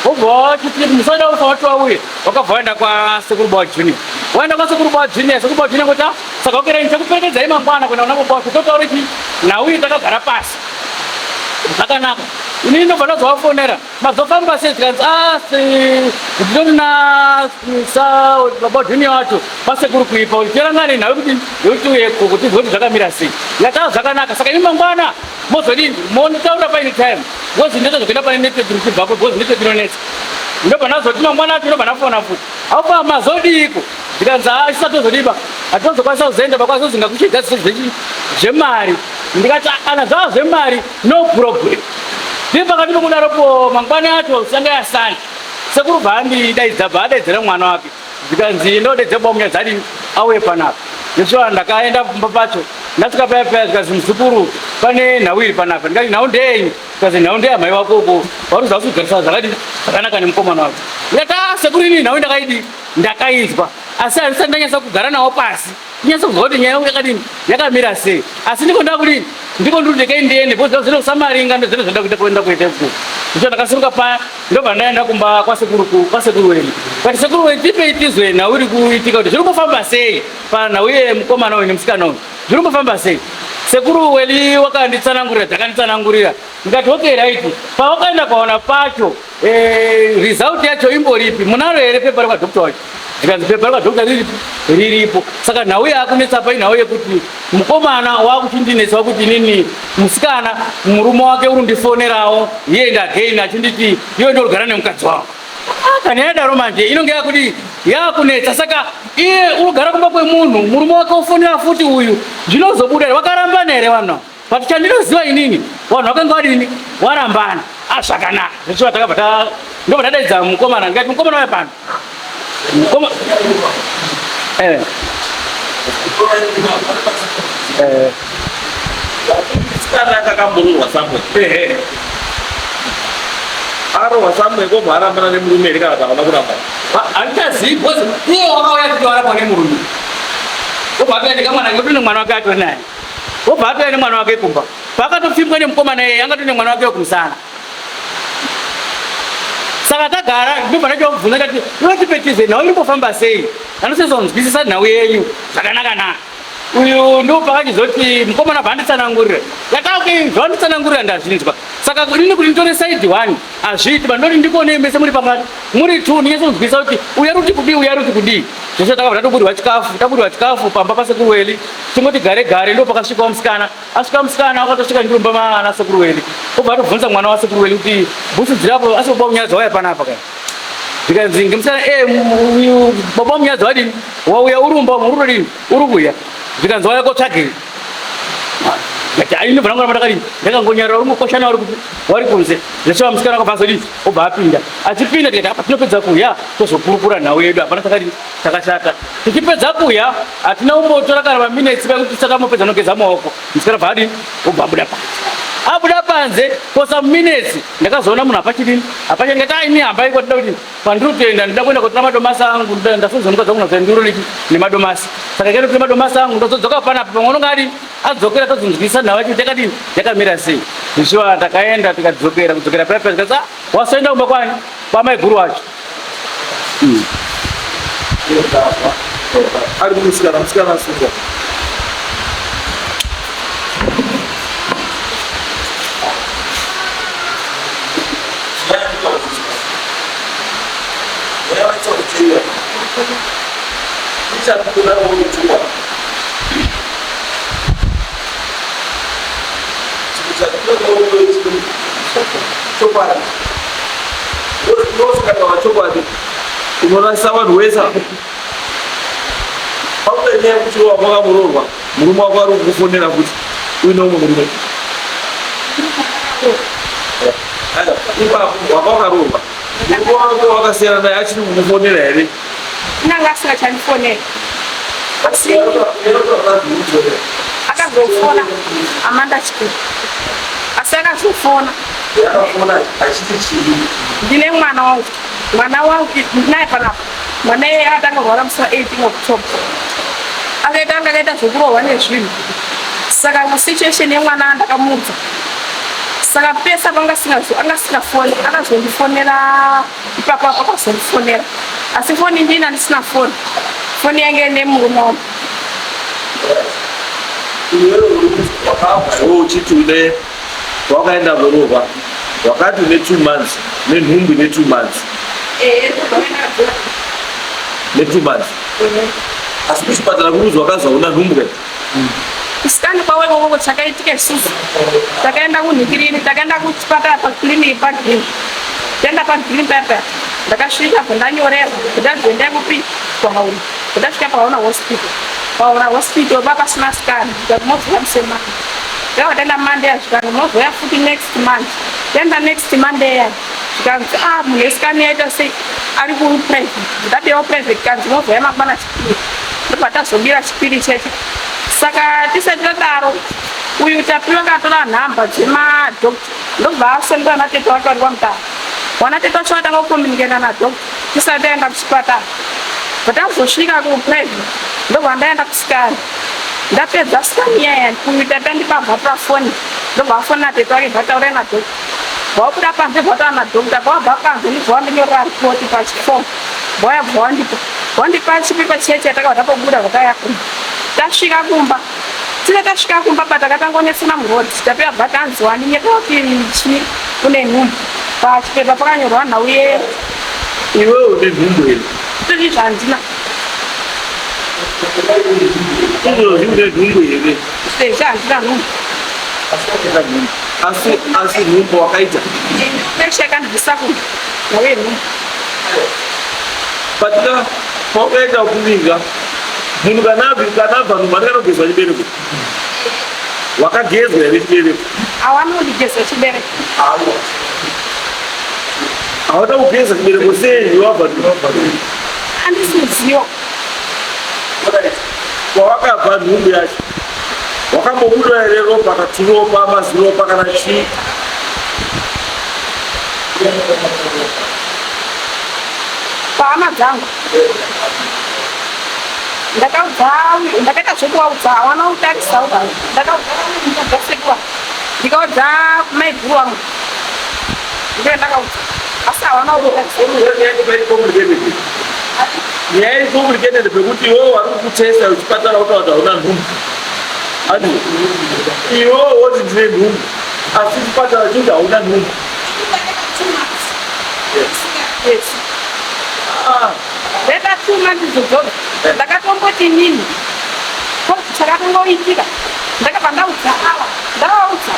wobva wachiti musaida ufa wati wauye wakabva waenda kwasekuru bawa junior waenda kwasekuru bawa junior sekuru bawa junior ngoti saka ukera ndichakupengedzai mangwana kuenda kuna baba wako totaura kuti nauyi takagara pasi zvakanaka inini ndobva ndazovafonera mazofamba sei zikanzi ndinoti baba junior wacho pasekuru kuipa kuti tirangane nhau kuti yekuti uyeko kuti zoti zvakamira sei ndikati zvakanaka saka imi mangwana mozodini monitaura paine time gozi ndetozokuenda pane network ndichibvako gozi network inonetsa ndobva ndazoti mangwana acho ndobva ndafona futi aupa mazodiko ndikanzi chisati tozodiba hatitozokwanisa kuzoenda pakwazozinga kuchiita zvemari ndikati kana zvava zvemari no problem ndiri pakati pekudaropo mangwana acho sanga yasani sekuru bva andidaidza bva adaidzira mwana wake ndikanzi ndodedze bamunyadzadi auye panapa ndisva ndakaenda pamba pacho ndasvika paya zvikanzi muzukuru pane nhau iri panapa ndikati nhau ndeyenyu zvikanzi nhau ndeyamai wakoko waruza kusugariswa zvakanaka nemukomana wake ndikati sekuru ini nhau ndakaidi ndakaizwa asi handisati ndanyasa kugara nawo pasi kunyasa kuzwa kuti nyaya yangu yakadini yakamira sei asi ndikonda kudini ndiko ndiri ndikaindiende bozva zvino kusamaringa ndozvino zvoda kuenda kuita ku ndicho ndakasimuka paya ndobva ndaenda kumba kwasekuru wenyu kati sekuru wenyu tipei tizwe nhau iri kuitika kuti zviri kufamba sei panhau yemukomana wenyu nemusikana wenyu zviri kufamba sei sekuru weli wakanditsanangurira dzakanditsanangurira ndikati okay right pawakaenda kwaona pacho result yacho imboripi munaro here pepa rekwadhokta wacho ndikanzi pepa rekwadhokta riripo saka nhau yakunetsa pai nhau yekuti mukomana wakuchindinetsa wakuti inini musikana murume wake urundifonerawo iye ndagaini achinditi iwe ndorugara nemukadzi wangu kana yadaro manje inonge yakuti yakunetsa saka iye urugara kumba kwemunhu murume wake ufonera futi uyu zvinozobuda wakarambana here vanhu but chandinoziva inini vanhu vakanga vadini warambana zvakanaka zvichiva takabva ndobva tadaidza mukomana ndikati mukomana waya pano akakambororwa samwe arohwa samwe kobva arambana nemurume here kana kana kurambana handichazivi bcause iye wakauya kuti warapwa nemurume obva atoya nekamwana ngekuti nemwana wake ato naye obva atoya nemwana wake kumba paakatopfimbwa nemukomana iye angato nemwana wake wekumusana saka tagara ndobva ndachokubvunza kati iwe tipetize nhau irimbofamba sei anosezonzwisisa nhau yenyu zvakanaka-naka uyu ndo pakachizoti mukomana bhanditsanangurira yatauke zvanditsanangurira ndazvinzwa saka ini kuti nditore side one hazviiti bandoti ndikuonei mese muri pakati muri two ndinyatsokunzwisa kuti uya ruti kudii uya ruti kudii zveshe takabva taburirwa chikafu pamba pasekuru weli tingoti gare gare ndo pakasvikawo musikana asvika musikana akatosvika ndirumba maana sekuru weli obva atobvunza mwana wasekuru weli kuti bhutsu dzirapo asi baba munyadzi wauya panapa kai ndikanzi ngemusana uyu baba munyadzi wadini wauya urumba urudini uri kuya ndikanzi wauya kotsvagei ainobva nangona matakadini ndakangonyarira uri mukoshana wari kunze zveseva musikana akabvazodini obva apinda achipinda tikati apa tinopedza kuya tozokurukura nhau yedu hapana takadini takashata tichipedza kuya hatina umbotora kana maminitsi pekuti tisati amopedza nogeza maoko musikana bva adini obva abuda panze abuda panze for some minutes ndakazoona munhu apachidini apachengeta aini hambai kwatida kuti pandiri kutoenda ndida kuenda kotora madomasi angu ndasozonukadza kuna kuti ndiro nemadomasi saka kaenda kune madomasi angu ndozodzoka panapa pamwe unonga adini adzokera tozonzwisa nhau yacho takadini yakamira sei zvishiwa takaenda tikadzokera kudzokera paipa zikati wasoenda kumba kwani kwamai guru wacho ari kumusikana musikana asunga unorasisa vanhu vese paunenyaya kuti wamakamuroorwa murume wako ari kukufonera kuti uine umwe murume ipapo wakakaroorwa murume wako wakasiyana naye achiri kukufonera here inanga asingachandifonera asi akazofona amanda chikuru asi akazofona ndine mwana wangu ndinaye panapa mwana iye atanga kurwara musi wa18 October akaita zvokurohwa nezvinhu saka musituation yemwana ndakamudza saka pesa panga asingafoni akazondifonera ipapo akazondifonera asi foni ndina handisina foni yange nemurume wangu uchiti une wakaenda kuroorwa wakati une 2 months nenhumbi ne2 months ne2 months asi kuchipatara kuruzi wakazwa una nhumbu kai kusikani kwawekooko chakaitika isusu takaenda kunhikirini takaenda kuchipatara pakiliniki pagreen taenda pagreen papa ndakasvika bvandanyorerwa ndazoendai kupi kwahauna ndasvika pahauna hospital papasina skani ndikamozoyamusemana ndakataenda monday azvikani mozoya futi next month taenda next monday ya zvikanzi munhu esikani yaita sei ari kuprivate ndabewa private kanzi mozoya mangwana chipiri ndobva tazobira chipiri checho saka tisati tadaro uyu tapiwa katora nhamba dzemadhokta ndobva asendera natete wacho ari kwamutara wana tete wacho watanga kukominiketa nadhokta tisati taenda kuchipatara patazosvika kuprivate ndobva ndaenda kusikani ndapedza sikani yaya uyu tata ndibabva pafoni ndobva afoni natete wake bvataura nadhokta bvawabuda panze bvataura nadhokta bvawabva panze ndibva wandinyorera ripoti pachifom bvawayabva wandipa chipepa chiya chatakabva tapobuda zvakayakuma tasvika kumba tisati tasvika kumba patakatangonesana murodi tapera bva tanzi wandinyekauti kune nhumbu pachipepa pakanyorwa nhau iwewe une nhumbu here tiri zvandina izvozvi une nhumbu here sezvi handina nhumbu asi nhumbu wakaita peshe yakandibvisa kunhu nhau yenhumbu patika paukaenda kuvinga munhu kanabva nhumbu kanogezwa chibereko wakagezwa here chibereko hawanondigeza chibereko hauda kugeza chibereko sei wabva handisizivo kwawakabva nhumbu yacho wakambobuda here ropa katiropa maziropa kana chii pahama dzangu ndakaita zvekuvaudza hawana kutarisa ndakaudzasekwa ndikaudza maiguru wangu ndo ndakaudza asi hawana kutarisa nyaya complicated pekuti iwewe vari kutesta uchipatara utakuti hauna nhumbu ati iwewe woti ndine nhumbu asi chipatara choti hauna nhumbu. Leta 2 months dzodzo ndakatomboti nini chakakangoitika ndakabva ndaudza ava ndavaudza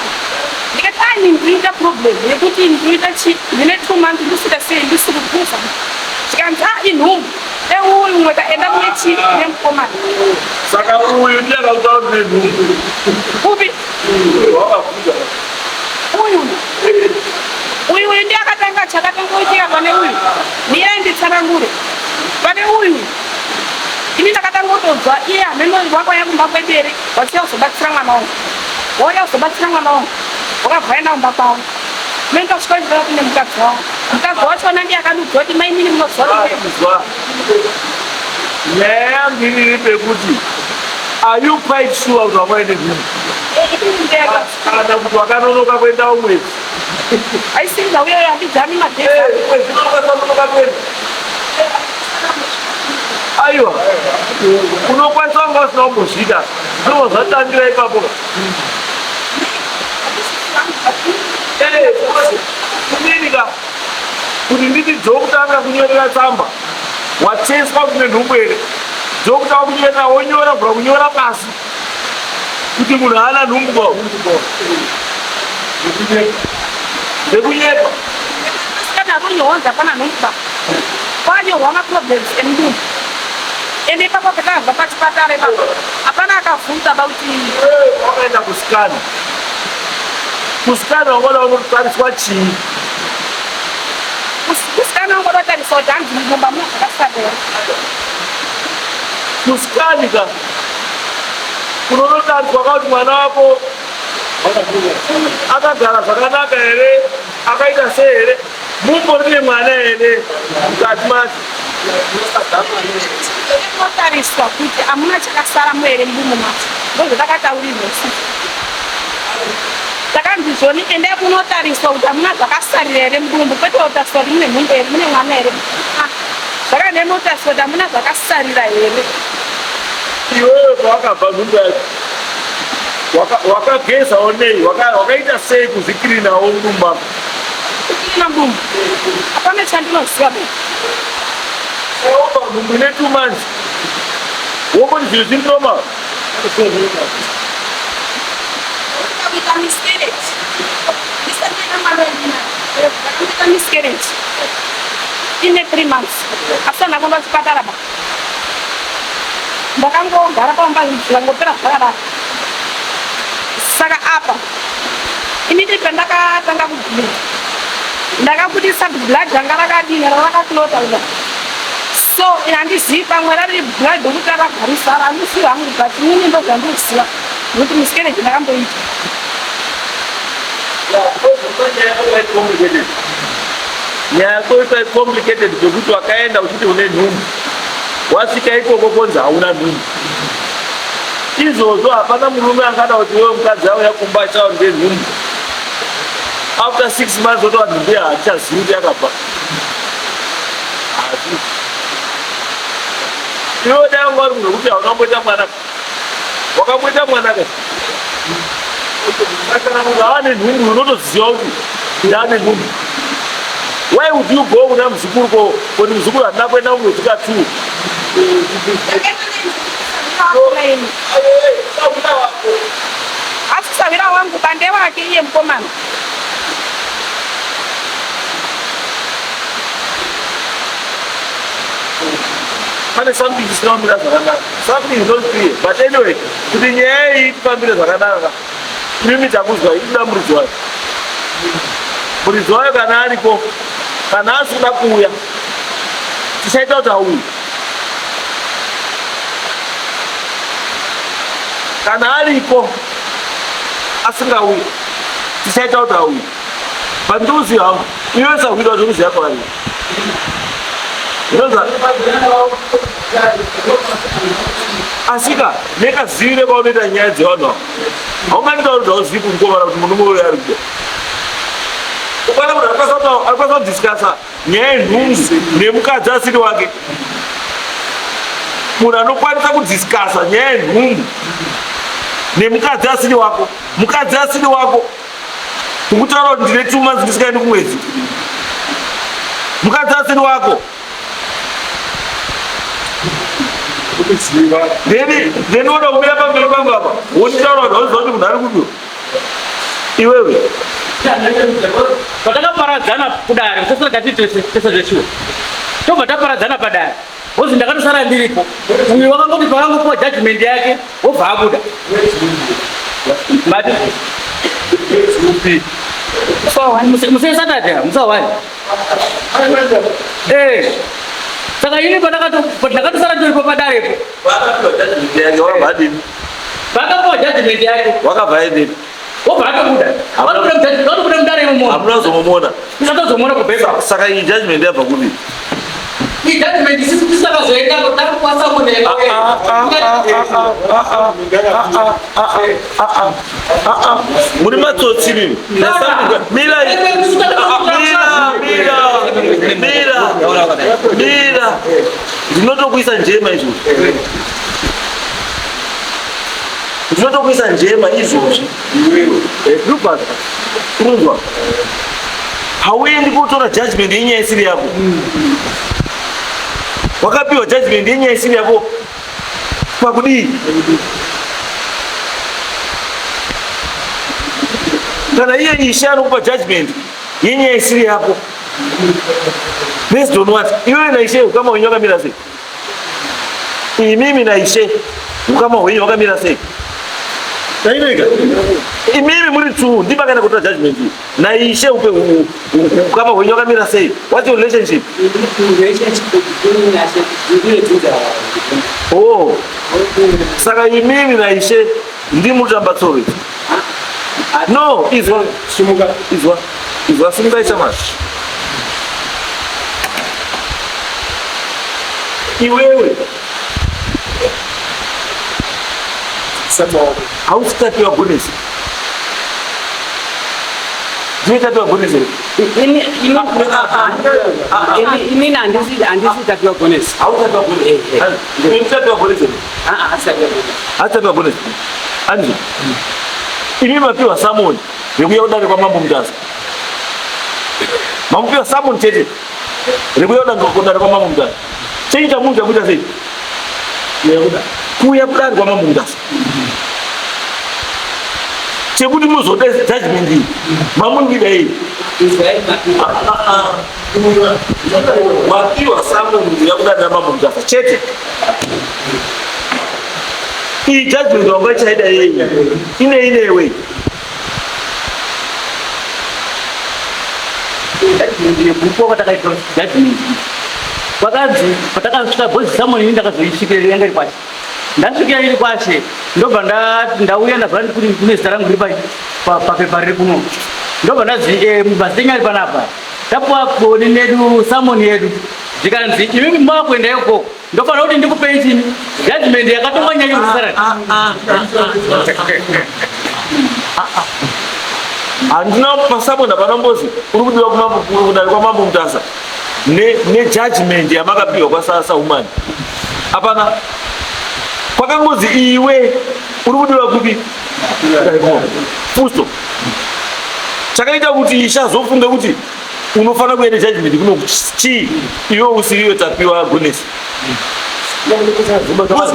ndikati ai ndinoita problem yekuti ndinoita chi ndine 2 months ndisika sei ndisiri kuza chikanzi inhumbu euyu umwe kaenda kune chi nemukomana saka uyu ndiye akautaura kuti ndine nhumbu upi wakafunga uyu ndiye akatanga chakatangoitika pane uyu niye nditsanangure pane uyu ini ndakatangotodzwa iye hameno wakwaya kumba kwemberi wasiya kuzobatsira mwana wangu wauya kuzobatsira mwana wangu wakabva enda kumba kwavo mendosvikoizvaa kune mukadzi wavo mukadzi wachona ndiye akadudzwa kuti mainini munozwa nyaya yangu iri pekuti are you quite sure kuti wakaende nhumbu kana kuti wakanonoka kuendawo mwedzi aisinza uyo handijami kwezinonoka kuenda aiwa unokwanisa kunga usina kumbozvida ndoo zvatandira ipapo kudinika kuti nditi dzokutanga kunyorera tsamba wateswa kune nhumbu here dzokutanga kunyorera wonyora bva kunyora pasi kuti munhu haana nhumbu kwavo zvekunyepa kana runyohonza pana nhumba kwanyorwa maproblems emudumbu ende ipapo petabva pachipatara ipapo hapana akavhunza bauti wakaenda kusikana wangoda unotariswa chii kusikana wangoda tariswa kuti hanzi mudumba muna zvakasarera kusikanika kunonotariswa kauti mwana wako akagara zvakanaka here akaita sei here mumbori nemwana here mukati macho notariswa kuti hamuna chakasara muhere mudumbu macho ndozvatakataurirwa su takanzi zvoni endai kunotariswa kuti hamuna zvakasarira here mudumbu kwete kutariswa kuti mune nhumbu here mune mwana here zvakandei notariswa kuti hamuna zvakasarira here iwewe pawakabva nhumbu yacho wakagezawo nei wakaita sei kuzvikirinawo mudumbu ako kukirina mudumbu hapana chandinoziva be oba nhumbu ine 2 months wongoti zvinhu zvindiroma kuita miscarriage ndisatinamandoinakuita miscarriage ine 3 months asi ndakonda chipatara ba ndakangogara pamba zvangopera zvakadaro saka apa inini pendakatanga kubhira ndakabudisa blood ranga rakadini rakaklota uda so handizivi pamwe rari blood rokuti rakagarisa handisivi hangu but inini ndo zvandinoziva nokuti miscarriage ndakamboita nyaya yako ita complicated zvekuti wakaenda uchiti une nhumbu wasvika ikoko konzi hauna nhumbu izvozvo hapana murume angada kuti wewe mukadzi auya kumba chao nde nhumbu after 6 months otova nhumbu yahachazivi kuti yakabva asi iwe dai wanga uri munhu wekuti haunamboita mwana wakamboita mwana ka kana munhu ava nenhumbu unotoziva kuti ndaane nhumbu. Why would you go kuna mzukuru kwa mzukuru anakwenda kumefika tu? Asisabira wangu pande wake iye mkomano. Mane something is not Zaranaka. Something is not clear. But anyway, to the year family Zaranaka. Mimi takuzwa ina mrizwa. Mrizwa kana aliko kana asuna kuya. Tisaita utawi. Kana aliko asingawi. Tisaita utawi. Banduzi hao. Iweza kuitwa tuzi yako ali. Asika, neka zire kwa unaita nyazi ono. Haumani ndo uzipu mkoma na mnumu ya rikyo. Ukwana muna alipasa discussa nye nungu nemuka jasiri wake. munhu anokwanisa kudhiskasa nyaya yenhumbu nemukadzi asiri wako, mukadzi asiri wako kukutaura kuti ndine 2 months ndisingaendi kumwedzi, mukadzi asiri wako then oda kumira pamberi pangu apa wonditaura kuti hauziva kuti munhu ari kudiwa iwewe patakaparadzana kudare tesezvechiwo tobva taparadzana padare ozi ndakatosara ndiripo uyu wakangoti pakangopiwa judgment yake wobva abuda musesatata musawani saka ini pandakatosara ndiripo padarepo vakapiwa judgment yake wakabva edini wobva atobuda vanobuda mudare imomo amunazomumona tisatozomona kubheka saka iyi judgment yabva kudini judgment isisi tisakazoenda takuwasamonea muri matsotsi mimi mira ndinotokuisa njema izvozvi ndinotokuisa njema izvozvi unonzwa hauendi kutora judgment yenyaya isiri yako wakapiwa judgment yenyaya isiri yako pakudii kana iye ishe anokupa judgment yenyaya isiri yako based on what iwewe naishe ukama wenyu wakamira sei imimi naishe ukama wenyu wakamira sei tainoika imimi muri 2 ndipakaenda kutora judgment naishe upe ukama wenyu wakamira sei what's your relationship oh saka imimi naishe ndimutamba tsoro no izwa simungaita mari iwewe hausitapiwa gonesi ndinotapiwa gonesi inini handisitapiwa gonesi hautapiwa gonesi asitapiwa gonesi anzi imi mapiwa samoni rekuya kudare kwamambo mutasa mamupiwa samoni chete rekuya kudare kwamambo mutasa cheita munhu chakuita sei kuya kudare kwamambo mutasa chekuti muzode judgment iyi mamundida iyi mapiwa samoni rekuya kudare kwamambo mutasa chete iyi judgment wanga chaida yei inewe kupo kwatakaitwa judgment kwakanzi patakasvika bhozi samoni ini ndakazoisvikira yanga iri kwashe ndasvikira iri kwashe ndobva ndauya ndabva kuti kune zita rangu riri papepa riri kuno ndobva ndazi mubhasi tenyari panapa tapuwa boni nedu samoni yedu zvikanzi imimi mavakuenda ikoko ndofanira kuti ndikupei chini judgment yakatonganyanyosarani handina pasamoni apanombozi uri kudiwa kudare kwamambo mutasa nejudgment yamakapiwa kwasasa umani apana kwakangozi iwe uri kudiwa kupi fusto chakaita kuti ishazofunge kuti unofanira kuenda judgment kuno chii iwe usiriwe tapiwa gonesi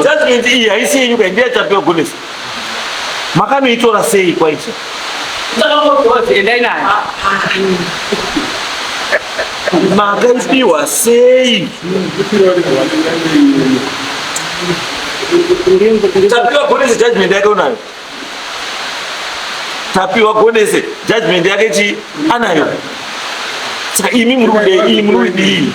judgment iyi haisi yenyu kai ndiyatapiwa gonesi makanoitora sei kwaisha endai nayo makaipiwa sei tapiwa gonesi judgment yake unayo tapiwa gonesi judgment yake chi anayo saka imi muri kudei iyi muri kudii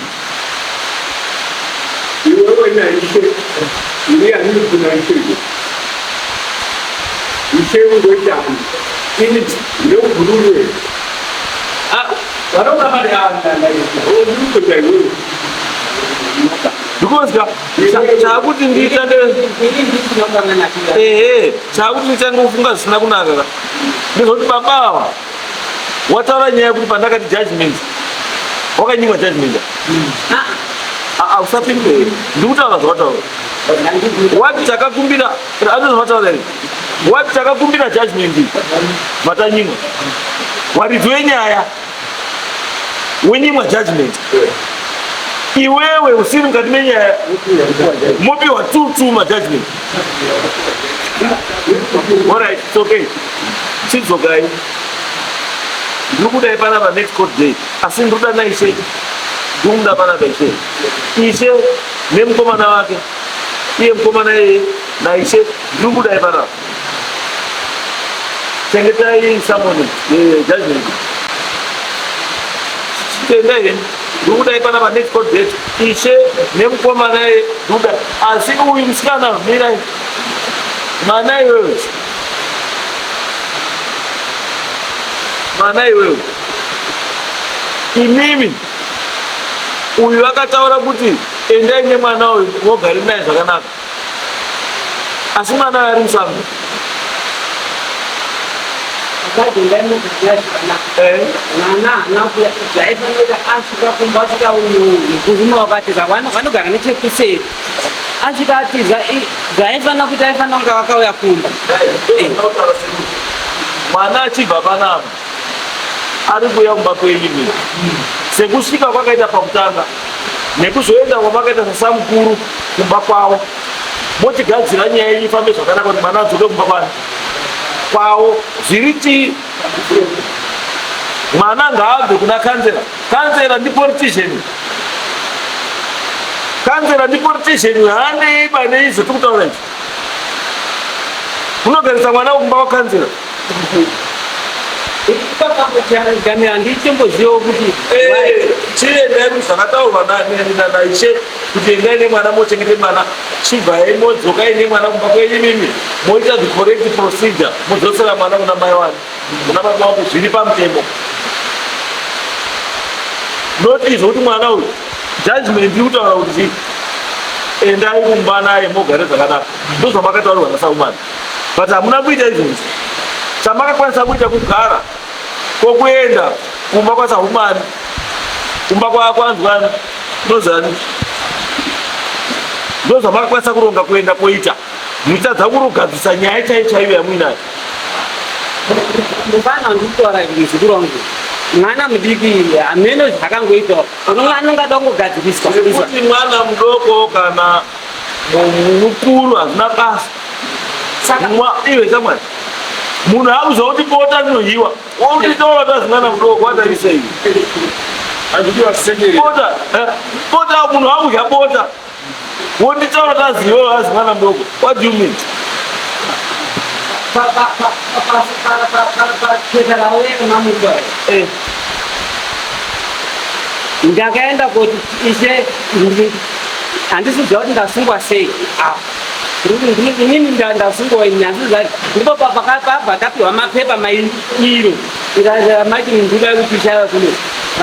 ndikozwa chakuti ndiitande chakuti ndichangofunga zvisina kunaka ndizoti babawa wataura nyaya yekuti pandakati judgment wakanyimwa judgment usapinde ndikutaura zvawataura wati takakumbira anozvataura wati takakumbira judgment matanyimwa waridzi wenyaya wenyimwa judgment iwewe usiri mukati menyaya mopiwa tutu majudgment. Alright, it's okay. Chidzokai ndikudai panapa next court day asi ndikuda naishe ndikumuda panapa ishe nemukomana wake iye mukomana iyeye naishe ndikudai panapa chengetai samoni judgment tendai ndikudai panapa next court date ishe nemukomana iyeye ndikuda asi uyu musikana mirai mana iwewe mana iwewe imimi uyu akataura kuti endai nemwana uyu mogari naye zvakanaka asi mwana ari musango vanogara nechekuseri asvika atiza zvaifanira kuti aifanira kunge vakauya kumba mwana achibva panapa ari kuuya kumba kweimimi sekusvika kwakaita pakutanga nekuzoenda kwamakaita sasamukuru kumba kwavo motigadzira nyaya ifambe zvakanaka kuti mwana adzoke kumba kwavo zviri mwana ngaabve kuna kanzera ndipolitician haandei banei zvetikutaura izvi unogarisa mwana kumba wakanzera handichimbozivawo kuti chiendai zvakataurwa naishe kuti endai nemwana mochengete mwana chibvai modzokai nemwana kumba kwenyimimi moita the correct procedure modzosera mwana kuna mai wani kuna baba wako zviri pamutemo noti zvokuti mwana uyu judgment ikutaura kuti endai kumba naye mogare zvakanaka ndozvamakataurirwa nasaumani but hamuna kuita izvozvi chamakakwanisa kuita kugara kokuenda kumba kwasaumani kumba kwanzwani ndozani ndozvamakakwanisa kuronga kuenda koita muchitadza kurogadzisa nyaya chaiyo yamuinayo mufana ndikutaura muzvikuru wangu mwana mudiki hamene zvakangoitwa anongada kungogadziriswa kuti mwana mudoko kana mukuru hazina basa iwe samwana munhu akuziva kuti bota rinohiwa wotitaura tazi mwana mudoko watarisei bota munhu akudya bota wotitaura tazi iwewe azi mwana mudoko what do you mean ndakaenda kuti ishe handisiziva kuti ndasungwa sei inini ndasungwa nyanzizati ndipo pakabva tapiwa mapepa mairo mati ndida kuti ishava kuno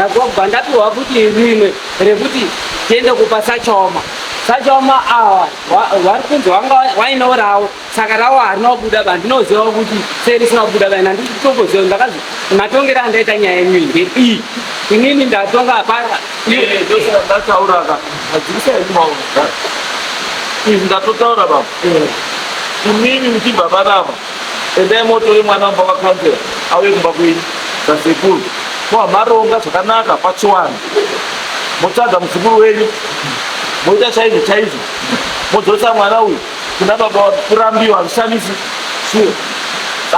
akobva ndapiwa kuti rimwe rekuti tiende kupa sachoma awa vari kunzi wanga wainorawo saka rawo harina kubuda ba ndinoziva kuti serisina kubuda ba nanditokoziva ndakazi matongero andaita nyaya yenyu iyi inini ndatonga ndatauraka adzirisaaimaaa izvi ndatotaura baba imimi muchibva panapa endai motore mwana wamba wakakanzera auye kumba kwenyu sasekuru mohamaronga zvakanaka pachiwani motsvaga muzukuru wenyu moita chaizvo modzosa mwana uyu kuna baba kurambiwa hazvishamisi sure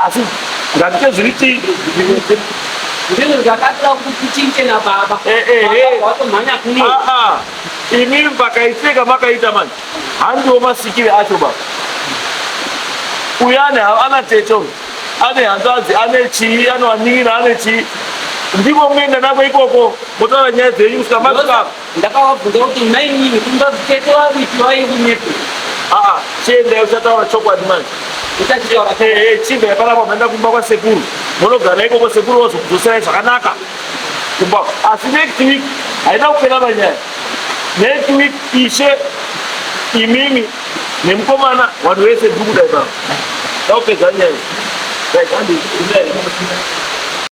asi ngandike zviri chii ndizvo zvakatira kuti chinche nababa watomhanya kuno imimi pakaitseka makaita manje handiwo masikire acho baba uyu ana teto ane hanzvadzi ane chii anowaningira ane chii ndiko muenda nako ikoko motaura nyaya dzenyu kusvika masvika ndakavabvunza kuti mainini kundotete waviti waingunepo chiendai uchataura chokwadi manje chibvai panapa maenda kumba kwasekuru munogara ikoko sekuru wozokudzoserai zvakanaka kumba asi next week haina kupera manyaya next week ishe imimi nemukomana vanhu vese ndikudai pano ndakupedza nyaya